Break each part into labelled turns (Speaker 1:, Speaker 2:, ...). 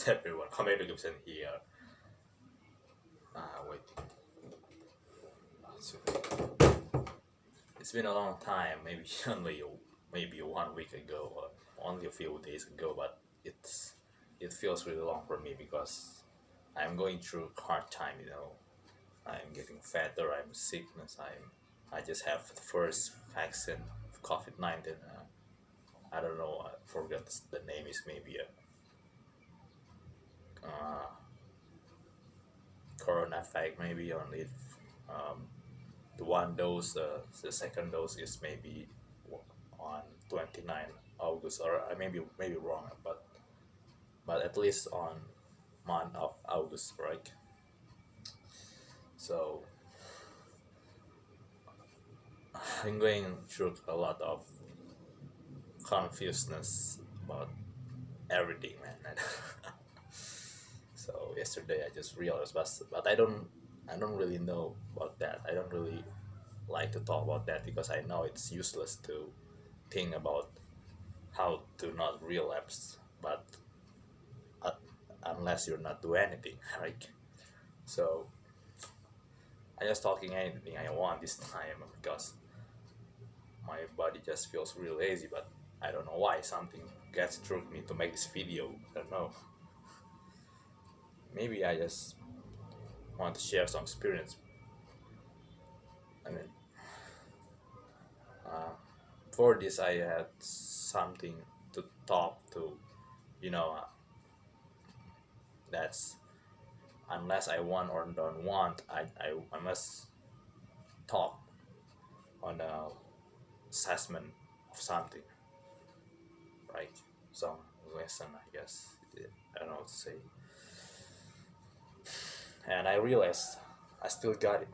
Speaker 1: everyone. Comedy Gibson here. Wait. It's been a long time. Maybe maybe 1 week ago, or only a few days ago. But it feels really long for me because I'm going through hard time. I'm getting fatter. I'm sickness. I just have the first vaccine of COVID-19. I don't know. I forgot the name is maybe a corona vac maybe only. Um, the one dose, the second dose is maybe on 29 August, or I maybe wrong, but at least on month of August, right? So I'm going through a lot of confusedness about everything, man. So yesterday I just realized, but I don't really know about that. I don't really like to talk about that because I know it's useless to think about how to not relapse, but uh, unless you're not doing anything, right? So I just talking anything I want this time because my body just feels really lazy, but I don't know why something gets through me to make this video. I don't know. Maybe I just want to share some experience. I mean, uh, for this I had something to talk to. You know, that's unless I want or don't want, I must talk on a assessment of something, right? Some lesson, I guess. I don't know what to say. And I realized I still got it,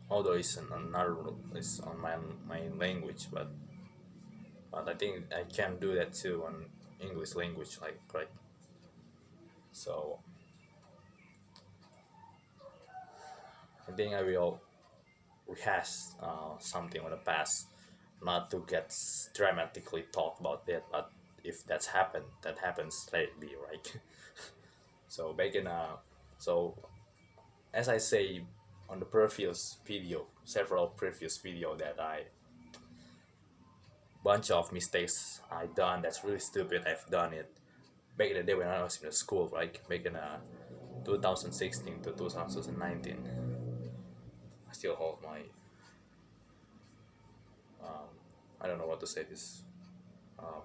Speaker 1: although it's in another, it's on my language, but I think I can do that too on English language, like, right? So I think I will rehash something on the past, not to get dramatically talk about that, but if that's happened, that happens, let it be, right? So back in so as I say on the previous video, several previous video, that I bunch of mistakes I done that's really stupid. I've done it back in the day when I was in the school, right? Back in 2016 to 2019. I still hold my um, I don't know what to say this um,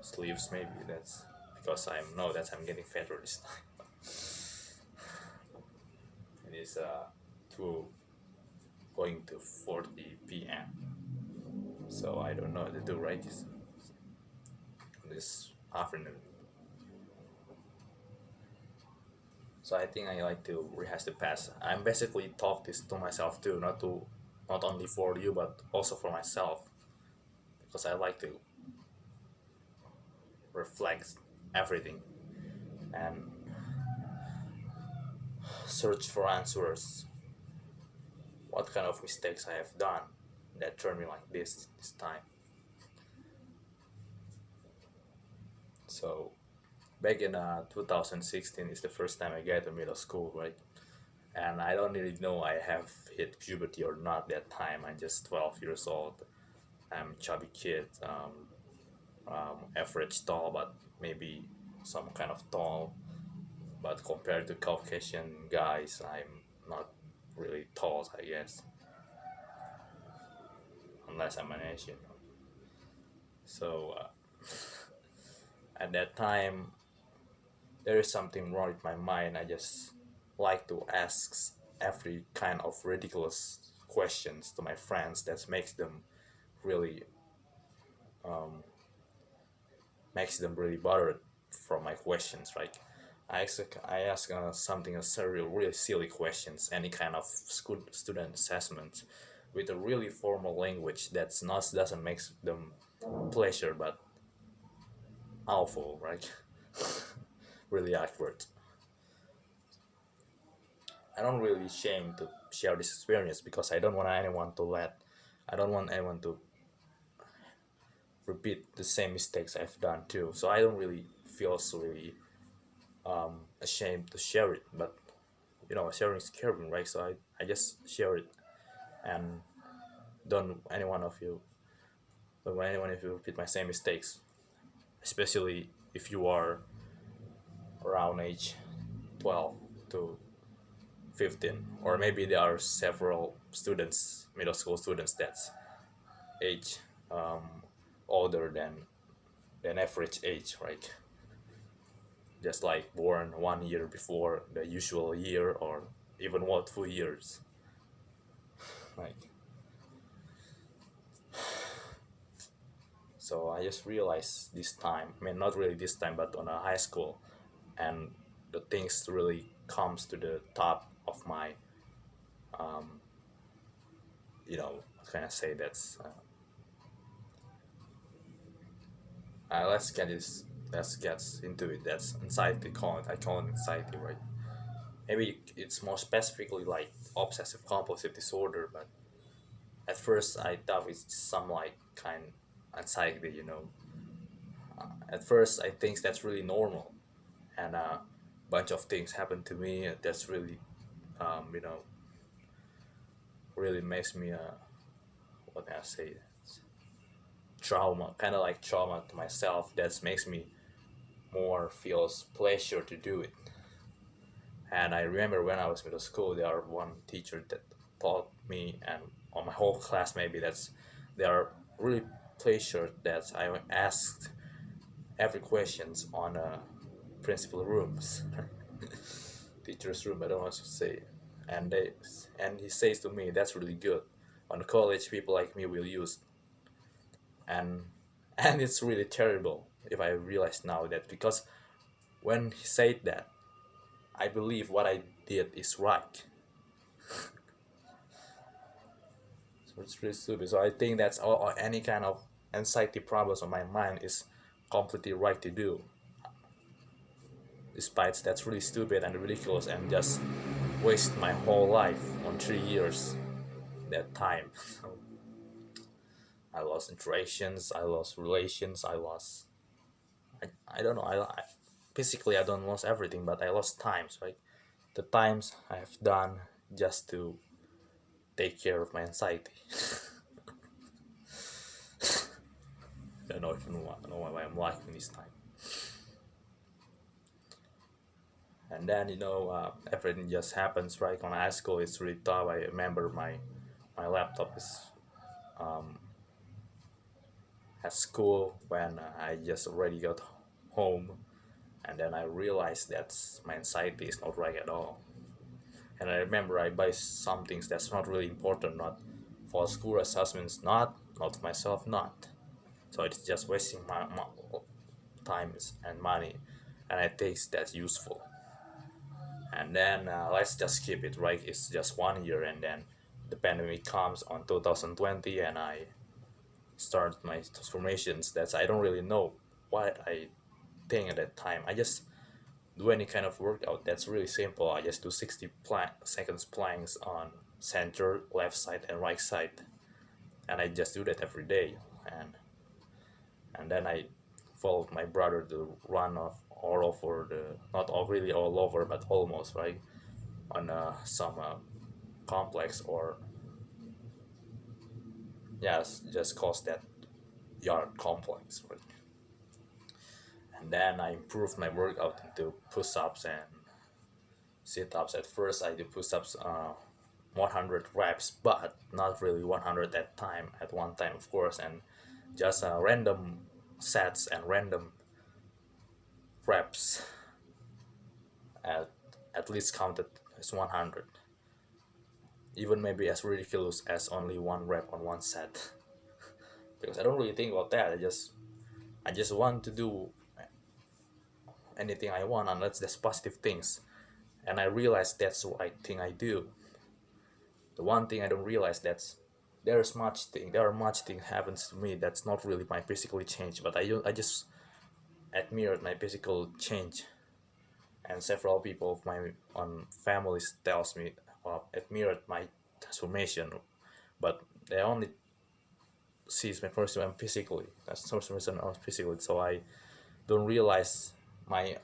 Speaker 1: sleeves, maybe that's because I'm getting fatter this time. It is 2 going to 40 p.m. So I don't know what to do right this afternoon. So I think I like to rehash the past. I'm basically talk this to myself too, not only for you but also for myself, because I like to reflect everything and search for answers. What kind of mistakes I have done that turned me like this time. So back in 2016 is the first time I get to middle school, right? And I don't really know I have hit puberty or not that time. I'm just 12 years old. I'm a chubby kid, average tall, but maybe some kind of tall. But compared to Caucasian guys, I'm not really tall, I guess, unless I'm an Asian. So at that time, there is something wrong with my mind. I just like to ask every kind of ridiculous questions to my friends that really um, makes them really bothered from my questions, right? I ask something a several really silly questions, any kind of student assessment, with a really formal language that's not doesn't make them pleasure but awful, right? Really awkward. I don't really shame to share this experience because I don't want anyone to repeat the same mistakes I've done too. So I don't really feel so really ashamed to share it. But sharing is caring, right? So I just share it, and don't any one of you don't want anyone of you repeat my same mistakes, especially if you are around age 12 to 15, or maybe there are several students, middle school students, that's age um, older than average age, right? Just like born 1 year before the usual year, or even 2 years. Like, so I just realized this time, I mean, not really this time, but on a high school, and the things really comes to the top of my, what can I say? That's let's get into it. That's anxiety. I call it anxiety, right? Maybe it's more specifically like obsessive compulsive disorder, but at first I thought it's some like kind anxiety. At first I think that's really normal, and a bunch of things happen to me that's really, um, you know, really makes me what can I say? Trauma, kind of like trauma to myself. That makes me more feels pleasure to do it. And I remember when I was middle school, there are one teacher that taught me, and on my whole class maybe they are really pleasure that I asked every questions on principal rooms, teacher's room. I don't want to say, and he says to me that's really good. On college, people like me will use, and and it's really terrible if I realize now that, because when he said that, I believe what I did is right. So it's really stupid. So I think that's all any kind of anxiety problems on my mind is completely right to do. Despite that's really stupid and ridiculous and just waste my whole life on 3 years that time. So I lost interactions, I lost relations, I don't know, basically I don't lost everything, but I lost times, right? The times I have done just to take care of my anxiety. I don't know if you know why I'm laughing this time. And then everything just happens right on Asco. It's really tough. I remember my laptop is um, at school when I just already got home, and then I realized that my anxiety is not right at all. And I remember I buy some things that's not really important, not for school assessments, not for myself, not. So it's just wasting my time and money, and I think that's useful. And then let's just keep it right. It's just 1 year, and then the pandemic comes on 2020, and I start my transformations. That's I don't really know what I think at that time. I just do any kind of workout that's really simple. I just do 60 seconds planks on center, left side, and right side, and I just do that every day. And then I followed my brother to run off all over the, not all really all over, but almost, right, on some complex, or yes, just calls that yard complex, right? And then I improved my workout into push-ups and sit-ups. At first I do push-ups 100 reps, but not really 100 at one time, of course, and just random sets and random reps at at least counted as 100, even maybe as ridiculous as only one rep on one set. Because I don't really think about that. I just want to do anything I want unless there's positive things, and I realize that's the right thing I do. The one thing I don't realize that's there are much thing happens to me that's not really my physical change, but I just admire my physical change, and several people of my families tells me admired my transformation, but they only sees my first time physically. That's the first reason I was physically. So I don't realize my,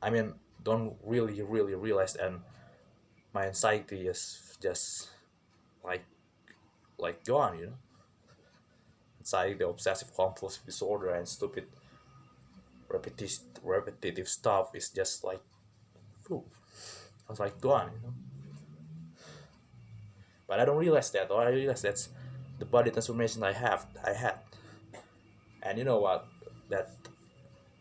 Speaker 1: I mean, don't really realize, and my anxiety is just like gone. Anxiety, obsessive compulsive disorder, and stupid repetitive stuff is just like, phew, I was like gone. But I don't realize that, or I realize that's the body transformation I had. And you know what? That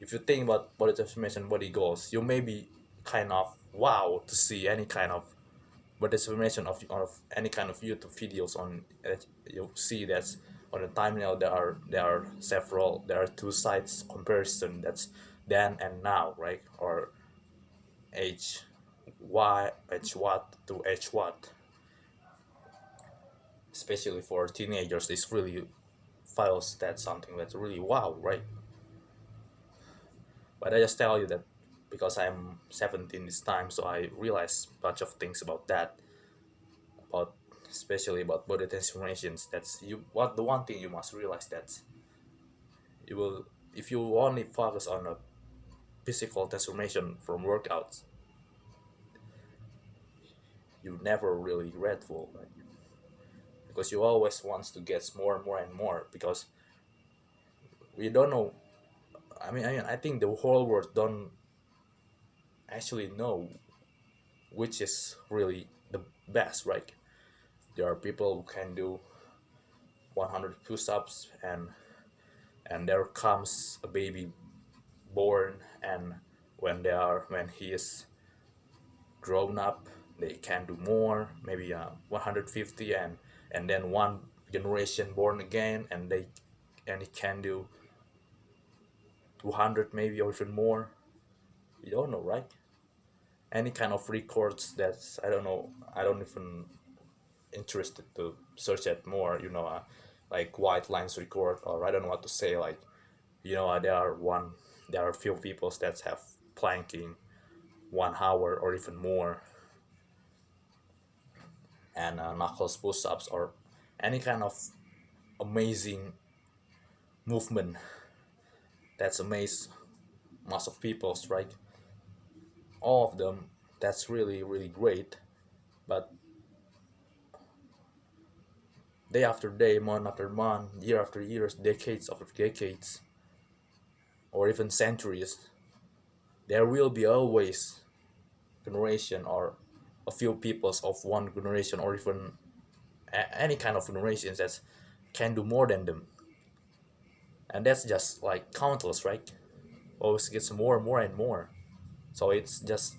Speaker 1: if you think about body transformation, body goals, you may be kind of wow to see any kind of body transformation of any kind of YouTube videos on it. You see that's on the thumbnail there are two sides comparison, that's then and now, right? Or age age what to age what, especially for teenagers. This really feels that something that's really wow, right? But I just tell you that because I'm 17 this time, so I realized a bunch of things about that, about especially about body transformations. That's you. What the one thing you must realize that you will, if you only focus on a physical transformation from workouts, you never really grateful, right? Because you always wants to get more and more and more, because we don't know. I think the whole world don't actually know which is really the best, right? There are people who can do 100 push-ups, and there comes a baby born, and when he is grown up, they can do more, maybe 150, and then one generation born again, and he can do 200 maybe, or even more. You don't know, right? Any kind of records, that's, I don't know, I don't even interested to search it more, like white lines record, or I don't know what to say, like, there are few people that have planking 1 hour or even more, and knuckles push-ups, or any kind of amazing movement that's amazed most of people's, right? All of them, that's really great. But day after day, month after month, year after years, decades after decades, or even centuries, there will be always generation, or a few peoples of one generation, or even any kind of generations that can do more than them. And that's just like countless, right? Always gets more and more and more. So it's just,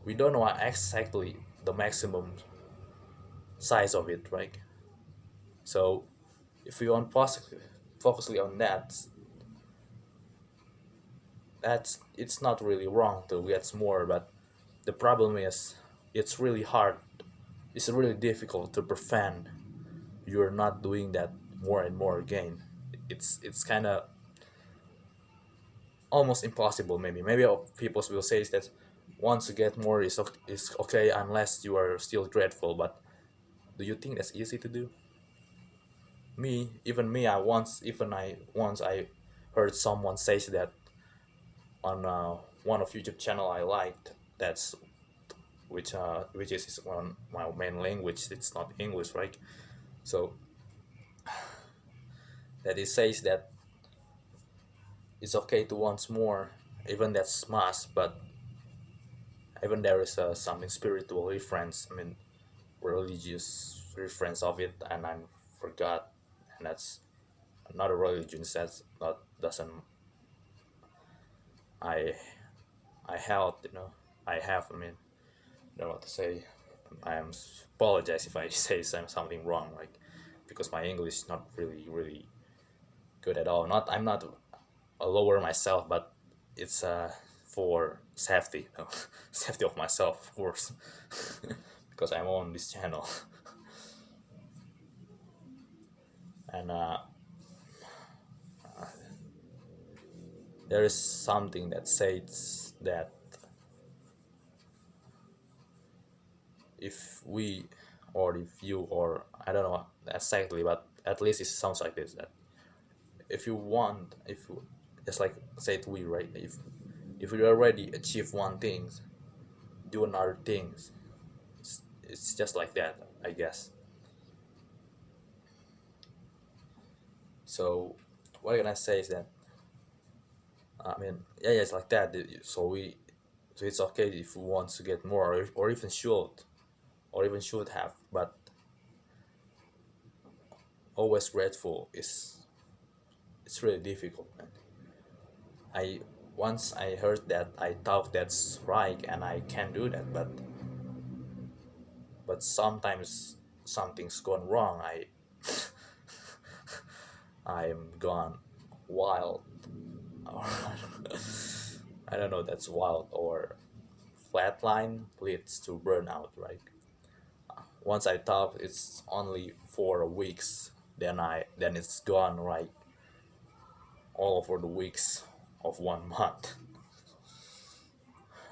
Speaker 1: we don't know exactly the maximum size of it, right? So if we want focusly on that, it's not really wrong to get more, but the problem is, it's really hard, it's really difficult to prevent you're not doing that more and more again. It's kind of almost impossible. Maybe people will say that once you get more is okay, unless you are still grateful. But do you think that's easy to do? I heard someone say that on one of YouTube channel I liked, that's which is one my main language, it's not English, right? So that it says that it's okay to want more, even that's mass, but even there is something spiritual reference, religious reference of it, and I forgot, and that's not a religion, that's not doesn't I I held, I have, don't know what to say. I am apologize if I say something wrong, like, because my English is not really good at all. Not I'm not a lower myself, but it's for safety, safety of myself, of course, because I'm on this channel. And there is something that says that if we, or if you, or I don't know exactly, but at least it sounds like this, that if you want, if you, just like said we, right, if you already achieve one thing, do another things. It's just like that, I guess. So what can I say is that, I mean, yeah, yeah, it's like that. So it's okay if we want to get more, or even should, or even should have, but always grateful is, it's really difficult, man. I Once I heard that, I thought that's right and I can do that, but sometimes something's gone wrong. I'm gone wild, or I don't know, that's wild, or flatline leads to burnout, right? Once I thought it's only 4 weeks, then it's gone, right, all over the weeks of 1 month.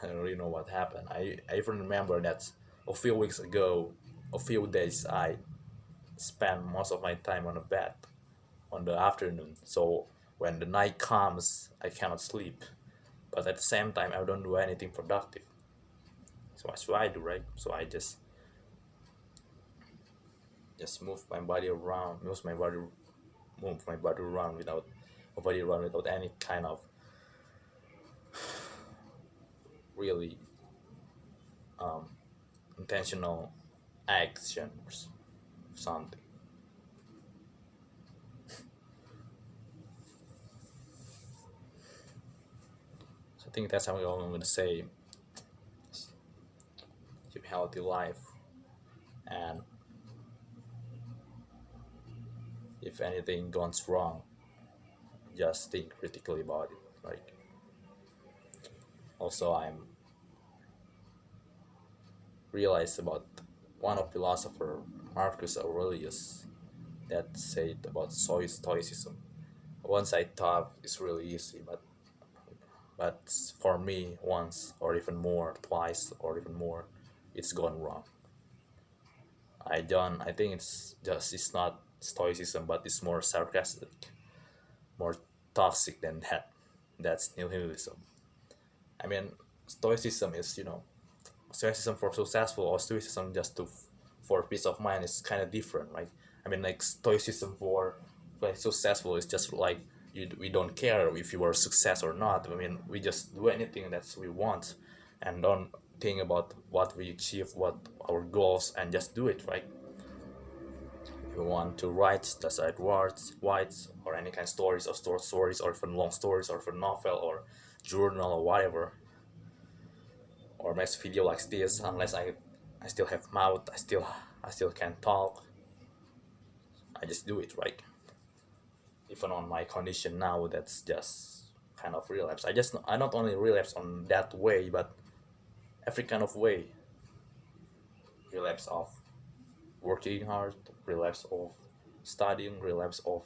Speaker 1: I don't really know what happened. I even remember that a few weeks ago, a few days, I spent most of my time on the bed on the afternoon. So when the night comes, I cannot sleep. But at the same time, I don't do anything productive. So that's what I do, right? So I just move my body around without any kind of really um, intentional action or something. So I think that's how I'm gonna say, keep healthy life, and if anything goes wrong, just think critically about it. Like, also I'm realized about one of philosopher, Marcus Aurelius, that said about stoicism. Once I thought it's really easy, but for me, once or even more, twice or even more, it's gone wrong. I think it's not stoicism, but it's more sarcastic, more toxic than that. That's nihilism. I mean, stoicism is, stoicism for successful, or stoicism just for peace of mind is kind of different, right? I mean, like, stoicism for like successful is just like, we don't care if you are success or not. I mean, we just do anything that we want, and don't think about what we achieve, what our goals, and just do it, right? If you want to write, just write words, writes, or any kind of stories, or short stories, or even long stories, or even novel, or journal, or whatever, or make video like this. Unless I still have mouth, I still can talk, I just do it, right? Even on my condition now, that's just kind of relapse. I not only relapse on that way, but every kind of way. Relapse of working hard, relapse of studying, relapse of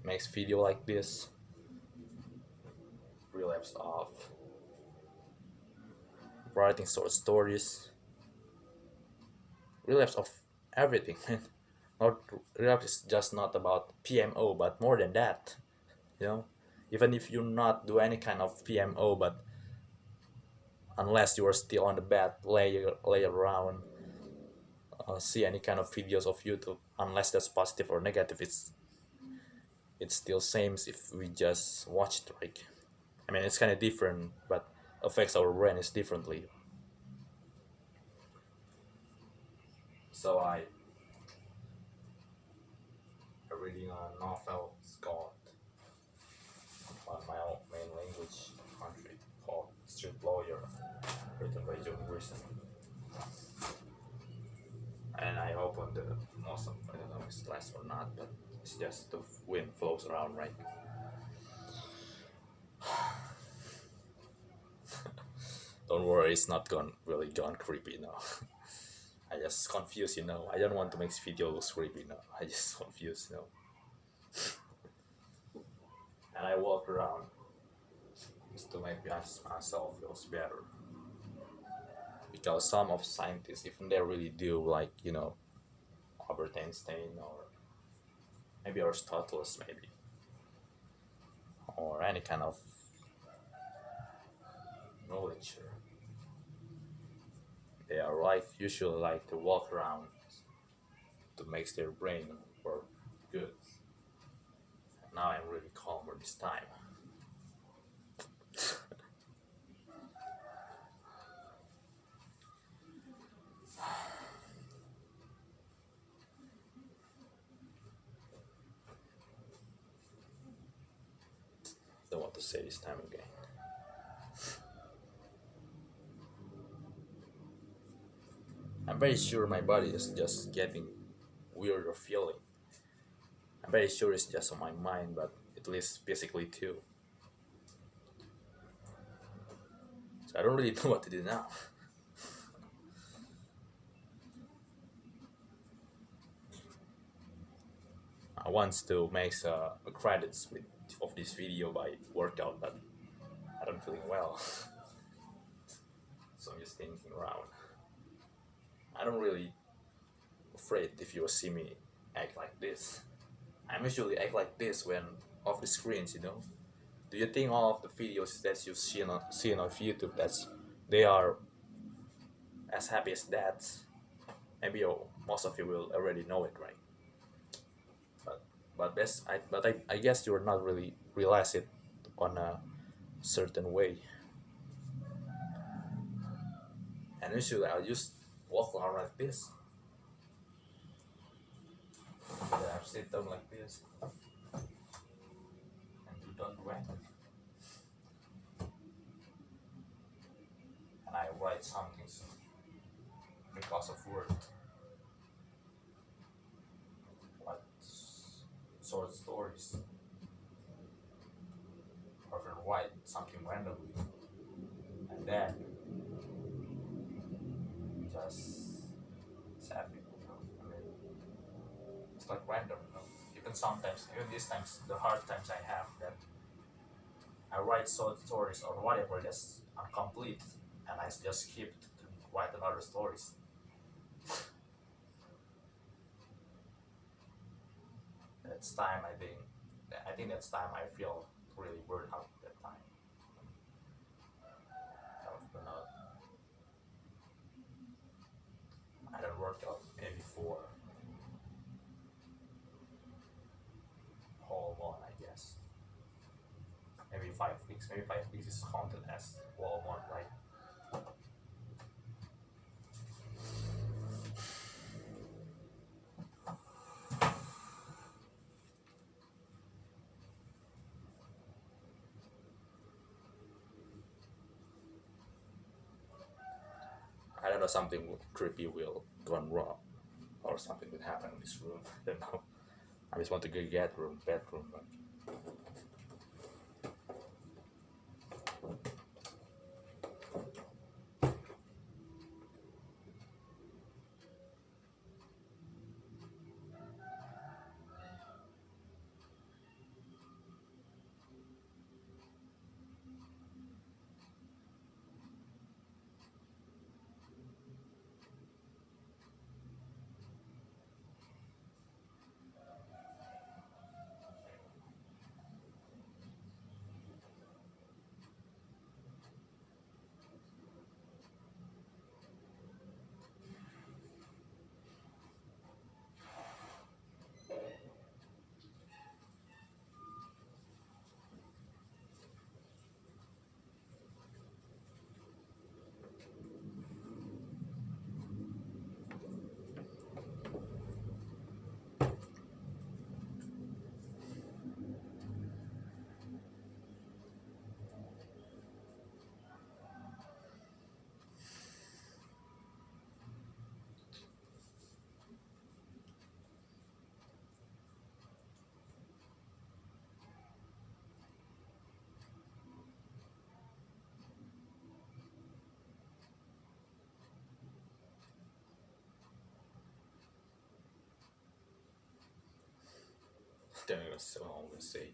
Speaker 1: makes video like this, relapse of writing short stories, relapse of everything. Not relapse is just not about PMO, but more than that. You know, even if you not do any kind of PMO, but unless you are still on the bed, lay around, see any kind of videos of YouTube, unless that's positive or negative, it's still same if we just watched, right? I mean, it's kind of different, but affects our brain is differently. So I'm reading a novel. It's called, on my own main language country, called Street Lawyer, written by John Grisham. And I opened the most of, I don't know if it's less or not, but it's just the wind flows around, right? Don't worry, it's not gone really gone creepy now. I just confused, I don't want to make video look creepy now. I just confused. And I walk around just to make myself feels better. Because some of scientists, even they really do, like, Albert Einstein, or maybe Aristotle, maybe, or any kind of knowledge. They are like usually like to walk around to make their brain work good. Now I'm really calmer this time. Don't want to say this time again. I'm very sure my body is just getting weirder feeling. I'm very sure it's just on my mind, but at least physically too. So I don't really know what to do now. I want to make credits of this video by workout, but I don't feeling well. So I'm just thinking around. I don't really afraid if you see me act like this. I usually act like this when off the screens, you know. Do you think all of the videos that you see on YouTube they are as happy as that? Maybe most of you will already know it, right? But I guess you're not really realize it on a certain way. And usually I'll just walk around like this. Then I sit down like this and do don't write. And I write something because of word. What short stories. Or if I write something randomly. And then just sad people, you know. I mean, it's like random, you know. Even sometimes, even these times, the hard times I have, that I write short stories or whatever that's incomplete, and I just skip to write another stories. That's time I think that's time I feel really burned out that time. I don't work out maybe for whole month, I guess. Maybe 5 weeks. Maybe 5 weeks is counted as whole month, right? I don't know, something creepy will gone wrong, or something will happen in this room. I don't know. I just want to go get bedroom. But then I was so always say